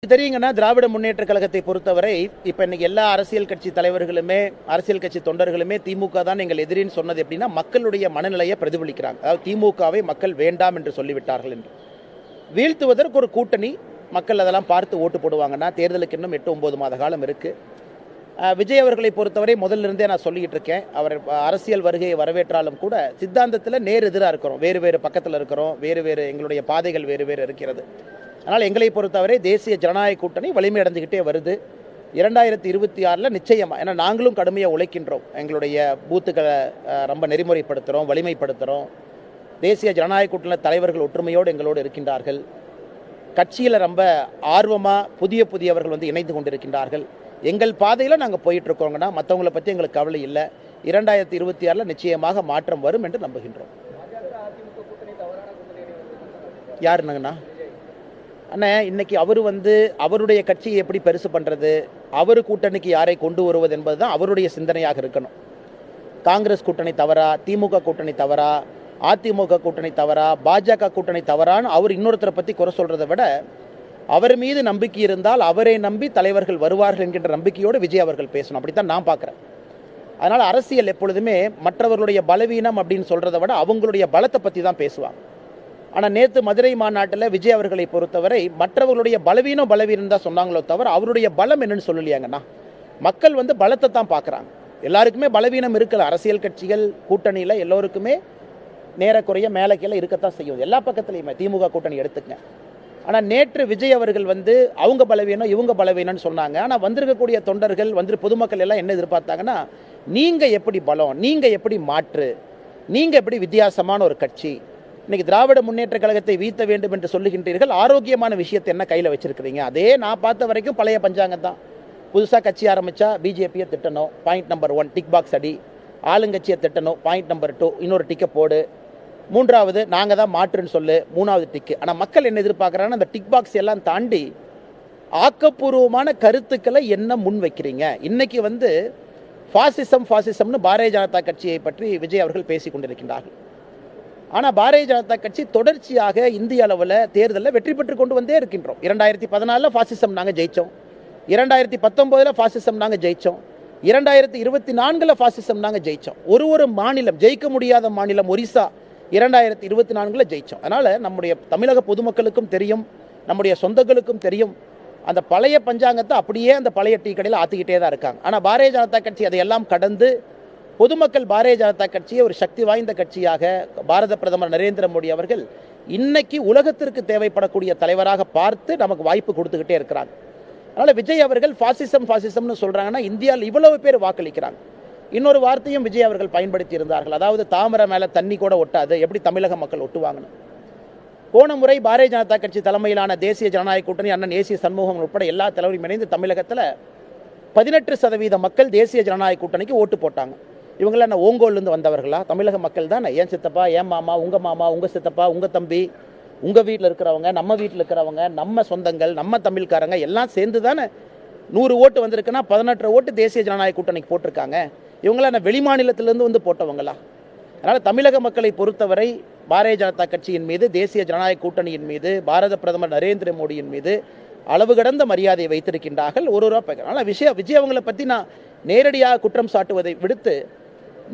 தெரியுங்கன்னா திராவிட முன்னேற்ற கழகத்தை பொறுத்தவரை இப்போ இன்னைக்கு எல்லா அரசியல் கட்சி தலைவர்களுமே அரசியல் கட்சி தொண்டர்களுமே திமுக தான் எங்கள் எதிரின்னு சொன்னது எப்படின்னா மக்களுடைய மனநிலையை பிரதிபலிக்கிறாங்க. அதாவது திமுகவை மக்கள் வேண்டாம் என்று சொல்லிவிட்டார்கள் என்று வீழ்த்துவதற்கு ஒரு கூட்டணி மக்கள் அதெல்லாம் பார்த்து ஓட்டு போடுவாங்கன்னா தேர்தலுக்கு இன்னும் 8-9 மாத காலம் இருக்கு. விஜய் அவர்களை பொறுத்தவரை முதல்ல இருந்தே நான் சொல்லிக்கிட்டு இருக்கேன். அவர் அரசியல் வருகையை வரவேற்றாலும் கூட சித்தாந்தத்தில் நேர் எதிராக இருக்கிறோம், வேறு வேறு பக்கத்தில் இருக்கிறோம், வேறு வேறு எங்களுடைய பாதைகள் வேறு வேறு இருக்கிறது. அதனால் எங்களை பொறுத்தவரை தேசிய ஜனநாயக கூட்டணி வலிமை அடைஞ்சுக்கிட்டே வருது. 2026 நிச்சயமாக, ஏன்னா நாங்களும் கடுமையாக உழைக்கின்றோம், எங்களுடைய பூத்துக்களை ரொம்ப நெறிமுறைப்படுத்துகிறோம், வலிமைப்படுத்துகிறோம். தேசிய ஜனநாயக கூட்டணி தலைவர்கள் ஒற்றுமையோடு எங்களோடு இருக்கின்றார்கள். கட்சியில் ரொம்ப ஆர்வமாக புதியவர்கள் இணைந்து கொண்டிருக்கின்றார்கள். எங்கள் பாதையில் நாங்கள் போயிட்டுருக்கோங்கன்னா மற்றவங்களை பற்றி எங்களுக்கு கவலை இல்லை. 2026 நிச்சயமாக மாற்றம் வரும் என்று நம்புகின்றோம். யாருங்கண்ணா? அண்ணா, இன்னைக்கு அவர் அவருடைய கட்சியை எப்படி பெருசு பண்ணுறது, அவர் கூட்டணிக்கு யாரை கொண்டு வருவது என்பது தான் அவருடைய சிந்தனையாக இருக்கணும். காங்கிரஸ் கூட்டணி தவறா, திமுக கூட்டணி தவறா, அதிமுக கூட்டணி தவறா, பாஜக கூட்டணி தவறான்னு அவர் இன்னொருத்தரை பற்றி குறை சொல்கிறத விட அவர் மீது நம்பிக்கை இருந்தால் அவரை நம்பி தலைவர்கள் வருவார்கள் என்கின்ற நம்பிக்கையோடு விஜய் அவர்கள் பேசணும். அப்படித்தான் நான் பார்க்குறேன். அதனால் அரசியல் எப்பொழுதுமே மற்றவர்களுடைய பலவீனம் அப்படின்னு சொல்கிறத விட அவங்களுடைய பலத்தை பற்றி தான் பேசுவாங்க. ஆனால் நேற்று மதுரை மாநாட்டில் விஜய் அவர்களை பொறுத்தவரை மற்றவர்களுடைய பலவீனம் தான் சொன்னாங்களோ தவிர அவருடைய பலம் என்னன்னு சொல்லலையாங்கண்ணா. மக்கள் பலத்தை தான் பார்க்குறாங்க. எல்லாருக்குமே பலவீனம் இருக்கல. அரசியல் கட்சிகள் கூட்டணியில் எல்லோருக்குமே நேரக்குறைய மேலே கீழே இருக்கத்தான் செய்யும், எல்லா பக்கத்துலையுமே. திமுக கூட்டணி எடுத்துக்கங்க. ஆனால் நேற்று விஜய் அவர்கள் அவங்க பலவீனம் இவங்க பலவீனம்னு சொன்னாங்க. ஆனால் வந்திருக்கக்கூடிய தொண்டர்கள் பொதுமக்கள் எல்லாம் என்ன எதிர்பார்த்தாங்கன்னா, நீங்கள் எப்படி பலம், நீங்கள் எப்படி மாற்று, நீங்கள் எப்படி வித்தியாசமான ஒரு கட்சி, இன்னைக்கு திராவிட முன்னேற்ற கழகத்தை வீழ்த்த வேண்டும் என்று சொல்லுகின்றீர்கள், ஆரோக்கியமான விஷயத்தை என்ன கையில் வச்சிருக்கிறீங்க? அதே நான் பார்த்த வரைக்கும் பழைய பஞ்சாங்கம் தான். புதுசாக கட்சி ஆரம்பித்தா பிஜேபியை திட்டணும், பாயிண்ட் நம்பர் 1 டிக் பாக்ஸ் அடி. ஆளுங்கட்சியை திட்டணும், பாயிண்ட் நம்பர் 2 இன்னொரு டிக்கை போடு. 3வது நாங்கள் தான் மாற்றுன்னு சொல்லு, 3வது டிக்கு. ஆனால் மக்கள் என்ன எதிர்பார்க்குறாங்கன்னா, அந்த டிக் பாக்ஸ் எல்லாம் தாண்டி ஆக்கப்பூர்வமான கருத்துக்களை என்ன முன் வைக்கிறீங்க? இன்னைக்கு ஃபாசிசம்னு பாரதிய ஜனதா கட்சியை பற்றி விஜய் அவர்கள் பேசி கொண்டிருக்கின்றார்கள். ஆனால் பாரதிய ஜனதா கட்சி தொடர்ச்சியாக இந்திய அளவில் தேர்தலில் வெற்றி பெற்று கொண்டு வந்தே இருக்கின்றோம். 2014 ஃபாசிசம் நாங்கள் ஜெயித்தோம், 2019 ஃபாசிசம் நாங்கள் ஜெயித்தோம், 2024 ஃபாசிசம் நாங்கள் ஜெயித்தோம். ஒரு மாநிலம் ஜெயிக்க முடியாத மாநிலம் ஒரிசா 2024 ஜெயித்தோம். அதனால் நம்முடைய தமிழக பொதுமக்களுக்கும் தெரியும், நம்முடைய சொந்தங்களுக்கும் தெரியும், அந்த பழைய பஞ்சாங்கத்தை அப்படியே அந்த பழைய டீ கடையில் ஆற்றிக்கிட்டே தான் இருக்காங்க. ஆனால் பாரதிய ஜனதா கட்சி அதையெல்லாம் கடந்து பொதுமக்கள் பாரதிய ஜனதா கட்சியை ஒரு சக்தி வாய்ந்த கட்சியாக பாரத பிரதமர் நரேந்திர மோடி அவர்கள் இன்னைக்கு உலகத்திற்கு தேவைப்படக்கூடிய தலைவராக பார்த்து நமக்கு வாய்ப்பு கொடுத்துக்கிட்டே இருக்கிறாங்க. அதனால் விஜய் அவர்கள் ஃபாசிசம்னு சொல்கிறாங்கன்னா இந்தியாவில் இவ்வளவு பேர் வாக்களிக்கிறாங்க. இன்னொரு வார்த்தையும் விஜய் அவர்கள் பயன்படுத்தி இருந்தார்கள். அதாவது தாமரை மேலே தண்ணி கூட ஒட்டாது, எப்படி தமிழக மக்கள் ஒட்டுவாங்கன்னு. போன முறை பாரதிய ஜனதா கட்சி தலைமையிலான தேசிய ஜனநாயக கூட்டணி அண்ணன் ஏசி சண்முகம் உட்பட எல்லா தலைவரும் இணைந்து தமிழகத்தில் 18% மக்கள் தேசிய ஜனநாயக கூட்டணிக்கு ஓட்டு போட்டாங்க. இவங்களாம் என்ன ஓங்கோல்லேருந்து வந்தவர்களா? தமிழக மக்கள் தானே. ஏன் சித்தப்பா, ஏன் மாமா, உங்கள் சித்தப்பா, உங்கள் தம்பி, உங்கள் வீட்டில் இருக்கிறவங்க, நம்ம வீட்டில் இருக்கிறவங்க, நம்ம சொந்தங்கள், நம்ம தமிழ்காரங்க எல்லாம் சேர்ந்து தானே 100 ஓட்டு வந்திருக்குன்னா 18 ஓட்டு தேசிய ஜனநாயக கூட்டணிக்கு போட்டிருக்காங்க. இவங்களாம் என்ன வெளி மாநிலத்திலிருந்து போட்டவங்களா? அதனால் தமிழக மக்களை பொறுத்தவரை பாரதிய ஜனதா கட்சியின் மீது, தேசிய ஜனநாயக கூட்டணியின் மீது, பாரத பிரதமர் நரேந்திர மோடியின் மீது அளவு கடந்த மரியாதையை வைத்திருக்கின்றார்கள். ஒரு அதனால் விஜய் அவங்களை பற்றி நான் நேரடியாக குற்றம் சாட்டுவதை விடுத்து,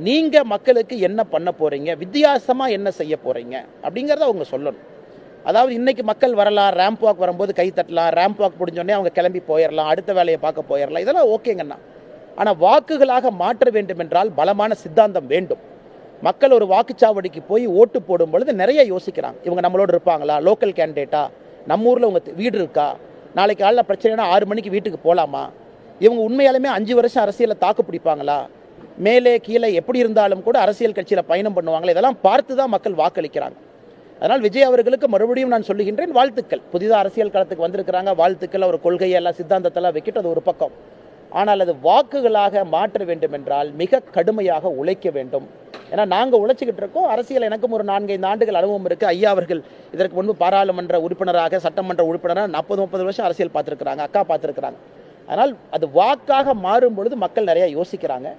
நீங்கள் மக்களுக்கு என்ன பண்ண போகிறீங்க, வித்தியாசமாக என்ன செய்ய போகிறீங்க அப்படிங்கிறத அவங்க சொல்லணும். அதாவது இன்றைக்கி மக்கள் வரலாம், ரேம்ப் வாக் வரும்போது கை தட்டலாம், ரேம்ப் வாக் முடிஞ்சோடனே அவங்க கிளம்பி போயிடலாம், அடுத்த வேலையை பார்க்க போயிடலாம், இதெல்லாம் ஓகேங்கண்ணா. ஆனால் வாக்குகளாக மாற்ற வேண்டும் என்றால் பலமான சித்தாந்தம் வேண்டும். மக்கள் ஒரு வாக்குச்சாவடிக்கு போய் ஓட்டு போடும் பொழுது நிறைய யோசிக்கிறாங்க. இவங்க நம்மளோட இருப்பாங்களா, லோக்கல் கேண்டிடேட்டா, நம்ம ஊரில் உங்கள் வீடு இருக்கா, நாளைக்கு காலைல பிரச்சனைனா 6 மணிக்கு வீட்டுக்கு போகலாமா, இவங்க உண்மையாலுமே 5 வருஷம் அரசியலில் தாக்கு பிடிப்பாங்களா, மேலே கீழே எப்படி இருந்தாலும் கூட அரசியல் கட்சியில் பயணம் பண்ணுவாங்களா, இதெல்லாம் பார்த்து தான் மக்கள் வாக்களிக்கிறாங்க. அதனால் விஜய் அவர்களுக்கு மறுபடியும் நான் சொல்லுகின்றேன், வாழ்த்துக்கள். புதிதாக அரசியல் களத்துக்கு வந்திருக்கிறாங்க, வாழ்த்துக்கள். அவர் கொள்கையெல்லாம் சித்தாந்தத்தெல்லாம் வைக்கிட்டு அது ஒரு பக்கம். ஆனால் அது வாக்குகளாக மாற்ற வேண்டும் என்றால் மிக கடுமையாக உழைக்க வேண்டும். ஏன்னா நாங்கள் உழைச்சிக்கிட்டு இருக்கோம். அரசியல் எனக்கும் ஒரு 4-5 ஆண்டுகள் அனுபவம் இருக்குது. ஐயா அவர்கள் இதற்கு முன்பு பாராளுமன்ற உறுப்பினராக, சட்டமன்ற உறுப்பினராக 40-30 வருஷம் அரசியல் பார்த்துருக்குறாங்க, அக்கா பார்த்துருக்குறாங்க. அதனால் அது வாக்காக மாறும் பொழுது மக்கள் நிறையா யோசிக்கிறாங்க.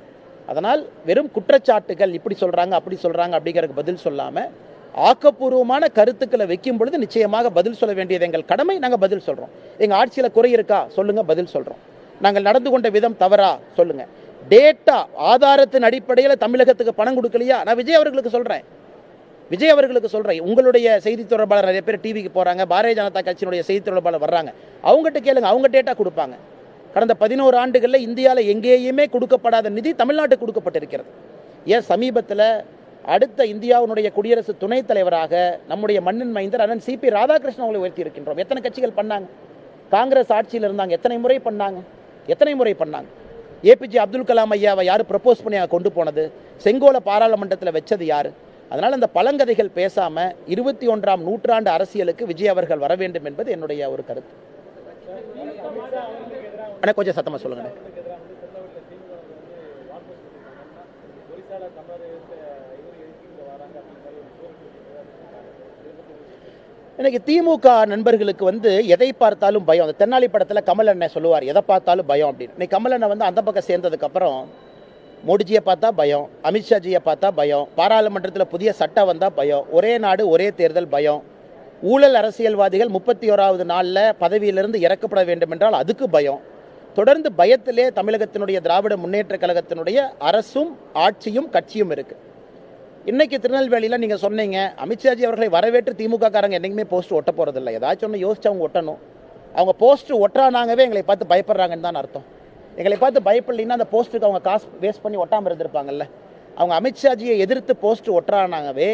அதனால் வெறும் குற்றச்சாட்டுகள் இப்படி சொல்கிறாங்க அப்படி சொல்கிறாங்க அப்படிங்கிறதுக்கு பதில் சொல்லாமல் ஆக்கப்பூர்வமான கருத்துக்களை வைக்கும் பொழுது நிச்சயமாக பதில் சொல்ல வேண்டியது எங்கள் கடமை. நாங்கள் பதில் சொல்கிறோம். எங்கள் ஆட்சியில் குறை இருக்கா சொல்லுங்கள், பதில் சொல்கிறோம். நாங்கள் நடந்து கொண்ட விதம் தவறா சொல்லுங்கள். டேட்டா ஆதாரத்தின் அடிப்படையில் தமிழகத்துக்கு பணம் கொடுக்கலையா, நான் விஜய் அவர்களுக்கு சொல்கிறேன். உங்களுடைய செய்தி தொடர்பாளர் நிறைய பேர் டிவிக்கு போகிறாங்க, பாரதிய ஜனதா கட்சியினுடைய செய்தி தொடர்பாளர் வர்றாங்க, அவங்ககிட்ட கேளுங்க, அவங்க டேட்டா கொடுப்பாங்க. கடந்த 11 ஆண்டுகளில் இந்தியாவில் எங்கேயுமே கொடுக்கப்படாத நிதி தமிழ்நாட்டுக்கு கொடுக்கப்பட்டிருக்கிறது. ஏன் சமீபத்தில் அடுத்த இந்தியாவினுடைய குடியரசு துணைத் தலைவராக நம்முடைய மண்ணின் மைந்தர் அண்ணன் சிபி ராதாகிருஷ்ணன் அவங்களை உயர்த்தி இருக்கின்றோம். எத்தனை கட்சிகள் பண்ணாங்க? காங்கிரஸ் ஆட்சியில் இருந்தாங்க, எத்தனை முறை பண்ணாங்க? ஏபிஜே அப்துல் கலாம் ஐயாவை யார் ப்ரப்போஸ் பண்ணி கொண்டு போனது? செங்கோலை பாராளுமன்றத்தில் வச்சது யார்? அதனால் அந்த பழங்கதைகள் பேசாமல் 21ஆம் நூற்றாண்டு அரசியலுக்கு விஜய் அவர்கள் வர வேண்டும் என்பது என்னுடைய ஒரு கருத்து. ஆனால் கொஞ்சம் சத்தமாக சொல்லுங்க. இன்னைக்கு திமுக நண்பர்களுக்கு எதை பார்த்தாலும் பயம். அந்த தென்னாலி படத்தில் கமல் அண்ணன் சொல்லுவார், எதை பார்த்தாலும் பயம் அப்படின்னு. இன்னைக்கு கமல் அண்ணன் அந்த பக்கம் சேர்ந்ததுக்கப்புறம் மோடிஜியை பார்த்தா பயம், அமித்ஷாஜியை பார்த்தா பயம், பாராளுமன்றத்தில் புதிய சட்டம் வந்தால் பயம், ஒரே நாடு ஒரே தேர்தல் பயம், ஊழல் அரசியல்வாதிகள் 31வது நாளில் பதவியிலிருந்து இறக்கப்பட வேண்டும் என்றால் அதுக்கு பயம். தொடர்ந்து பயத்திலே தமிழகத்தினுடைய திராவிட முன்னேற்ற கழகத்தினுடைய அரசும் ஆட்சியும் கட்சியும் இருக்குது. இன்னைக்கு திருநெல்வேலியில் நீங்கள் சொன்னீங்க, அமித்ஷாஜி அவர்களை வரவேற்று திமுக காரங்க என்றைக்குமே போஸ்ட் ஒட்ட போகிறதில்லை. ஏதாச்சும் ஒன்று யோசிச்சு அவங்க ஒட்டணும். அவங்க போஸ்ட் ஒட்டுறானாங்கவே எங்களை பார்த்து பயப்படுறாங்கன்னு தான் அர்த்தம். எங்களை பார்த்து பயப்படலைன்னா அந்த போஸ்ட்டுக்கு அவங்க காசு வேஸ்ட் பண்ணி ஒட்டாமல் இருந்திருப்பாங்கல்ல. அவங்க அமித்ஷாஜியை எதிர்த்து போஸ்ட் ஒட்டுறானாங்கவே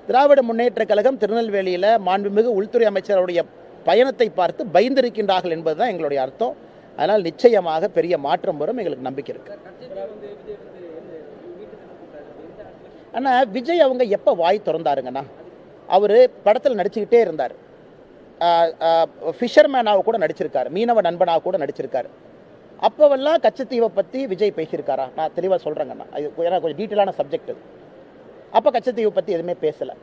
திராவிட முன்னேற்ற கழகம் திருநெல்வேலியில் மாண்புமிகு உள்துறை அமைச்சருடைய பயணத்தை பார்த்து பயந்திருக்கின்றார்கள் என்பது தான் எங்களுடைய அர்த்தம். அதனால் நிச்சயமாக பெரிய மாற்றம் வரும், எங்களுக்கு நம்பிக்கை இருக்கு. ஆனால் விஜய் அவங்க எப்போ வாய் திறந்தாருங்கன்னா, அவர் படத்தில் நடிச்சுக்கிட்டே இருந்தார். ஃபிஷர்மேனாக கூட நடிச்சிருக்காரு, மீனவ நண்பனாக கூட நடிச்சிருக்காரு. அப்போவெல்லாம் கச்சத்தீவை பற்றி விஜய் பேசியிருக்காரா? நான் தெளிவாக சொல்கிறேங்கண்ணா, இது கொஞ்சம் டீட்டெயிலான சப்ஜெக்ட். அப்போ கச்சத்தீவை பற்றி எதுவுமே பேசலை.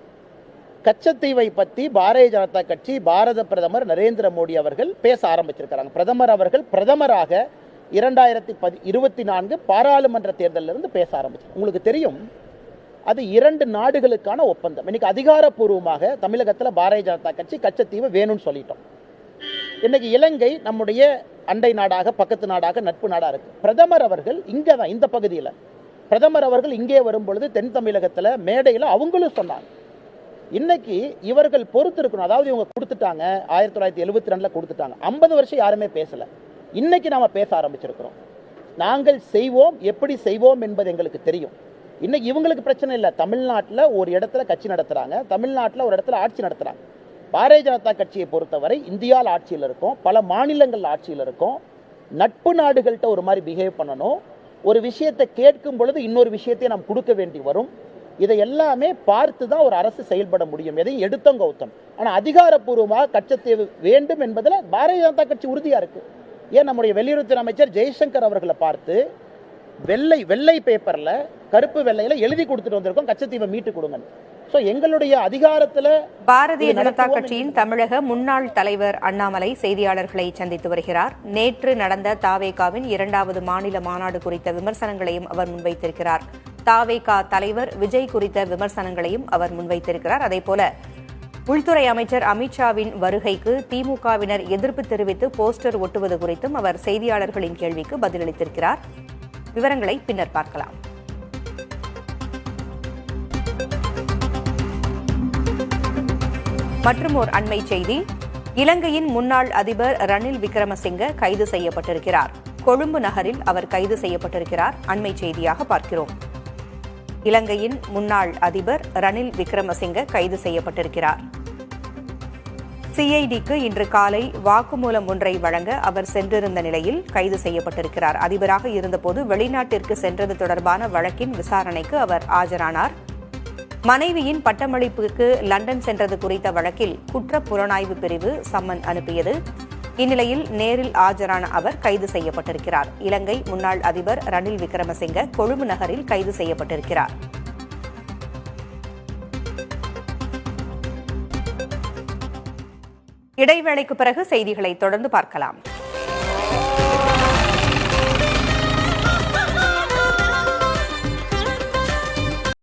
கச்சத்தீவை பற்றி பாரதிய ஜனதா கட்சி, பாரத பிரதமர் நரேந்திர மோடி அவர்கள் பேச ஆரம்பிச்சிருக்கிறாங்க. பிரதமர் அவர்கள் பிரதமராக 2024 பாராளுமன்ற தேர்தலிலிருந்து பேச ஆரம்பிச்சார். உங்களுக்கு தெரியும், அது 2 நாடுகளுக்கான ஒப்பந்தம். இன்னைக்கு அதிகாரப்பூர்வமாக தமிழகத்தில் பாரதிய ஜனதா கட்சி கச்சத்தீவை வேணும்னு சொல்லிட்டோம். இன்னைக்கு இலங்கை நம்முடைய அண்டை நாடாக, பக்கத்து நாடாக, நட்பு நாடாக இருக்கு. பிரதமர் அவர்கள் இங்கே தான், இந்த பகுதியில் பிரதமர் அவர்கள் இங்கே வரும்பொழுது தென் தமிழகத்தில் மேடையில் அவங்களும் சொன்னாங்க, இன்னைக்கு இவர்கள் பொறுத்து இருக்கணும். அதாவது இவங்க கொடுத்துட்டாங்க, 1972 கொடுத்துட்டாங்க, 50 வருஷம் யாருமே பேசலை. இன்னைக்கு நாம பேச ஆரம்பிச்சிருக்கிறோம். நாங்கள் செய்வோம், எப்படி செய்வோம் என்பது எங்களுக்கு தெரியும். இன்னைக்கு இவங்களுக்கு பிரச்சனை இல்லை. தமிழ்நாட்டில் ஒரு இடத்துல கட்சி நடத்துறாங்க, தமிழ்நாட்டில் ஒரு இடத்துல ஆட்சி நடத்துறாங்க. பாரதிய ஜனதா கட்சியை பொறுத்தவரை இந்தியாவில் ஆட்சியில் இருக்கும், பல மாநிலங்கள் ஆட்சியில் இருக்கும். நட்பு நாடுகள்கிட்ட ஒரு மாதிரி பிஹேவ் பண்ணணும். ஒரு விஷயத்தை கேட்கும் பொழுது இன்னொரு விஷயத்தை நாம் கொடுக்க வேண்டி வரும். இதை எல்லாமே பார்த்து தான் ஒரு அரசு செயல்பட முடியும். எதையும் எடுத்தோம் கௌத்தம். ஆனால் அதிகாரப்பூர்வமாக கச்சத்தீவு வேண்டும் என்பதில் பாரதிய ஜனதா கட்சி உறுதியாக இருக்கு. ஏன் நம்முடைய வெளியுறவுத்துறை அமைச்சர் ஜெய்சங்கர் அவர்களை பார்த்து வெள்ளை பேப்பரில், கருப்பு வெள்ளையில் எழுதி கொடுத்துட்டு வந்திருக்கோம், கச்சத்தீவை மீட்டு கொடுங்க. ஸோ எங்களுடைய அதிகாரத்தில் பாரதிய ஜனதா கட்சியின் தமிழக முன்னாள் தலைவர் அண்ணாமலை செய்தியாளர்களை சந்தித்து வருகிறார். நேற்று நடந்த தாவேகாவின் 2வது மாநில மாநாடு குறித்த விமர்சனங்களையும் அவர் முன்வைத்திருக்கிறார். தாவேகா தலைவர் விஜய் குறித்த விமர்சனங்களையும் அவர் முன்வைத்திருக்கிறார். அதேபோல உள்துறை அமைச்சர் அமித்ஷாவின் வருகைக்கு திமுகவினர் எதிர்ப்பு தெரிவித்து போஸ்டர் ஒட்டுவது குறித்தும் அவர் செய்தியாளர்களின் கேள்விக்கு பதிலளித்திருக்கிறார். விவரங்களை பின்னர் பார்க்கலாம். மற்றும் ஒரு அண்மை செய்தி, இலங்கையின் முன்னாள் அதிபர் ரணில் விக்ரமசிங்கே கைது செய்யப்பட்டிருக்கிறார். கொழும்பு நகரில் அவர் கைது செய்யப்பட்டிருக்கிறார். அண்மை செய்தியாக பார்க்கிறோம். இலங்கையின் முன்னாள் அதிபர் ரணில் விக்ரமசிங்கே கைது செய்யப்பட்டிருக்கிறார். சிஐடிக்கு இன்று காலை வாக்குமூலம் ஒன்றை வழங்க அவர் சென்றிருந்த நிலையில் கைது செய்யப்பட்டிருக்கிறார். அதிபராக இருந்தபோது வெளிநாட்டிற்கு சென்றது தொடர்பான வழக்கின் விசாரணைக்கு அவர் ஆஜரானார். மனைவியின் பட்டமளிப்புக்கு லண்டன் சென்றது குறித்த வழக்கில் குற்ற புலனாய்வு பிரிவு சம்மன் அனுப்பியது. இந்நிலையில் நேரில் ஆஜரான அவர் கைது செய்யப்பட்டிருக்கிறார். இலங்கை முன்னாள் அதிபர் ரணில் விக்ரமசிங்கே கொழும்பு நகரில் கைது செய்யப்பட்டிருக்கிறார். இடைவேளைக்கு பிறகு செய்திகளை தொடர்ந்து பார்க்கலாம்.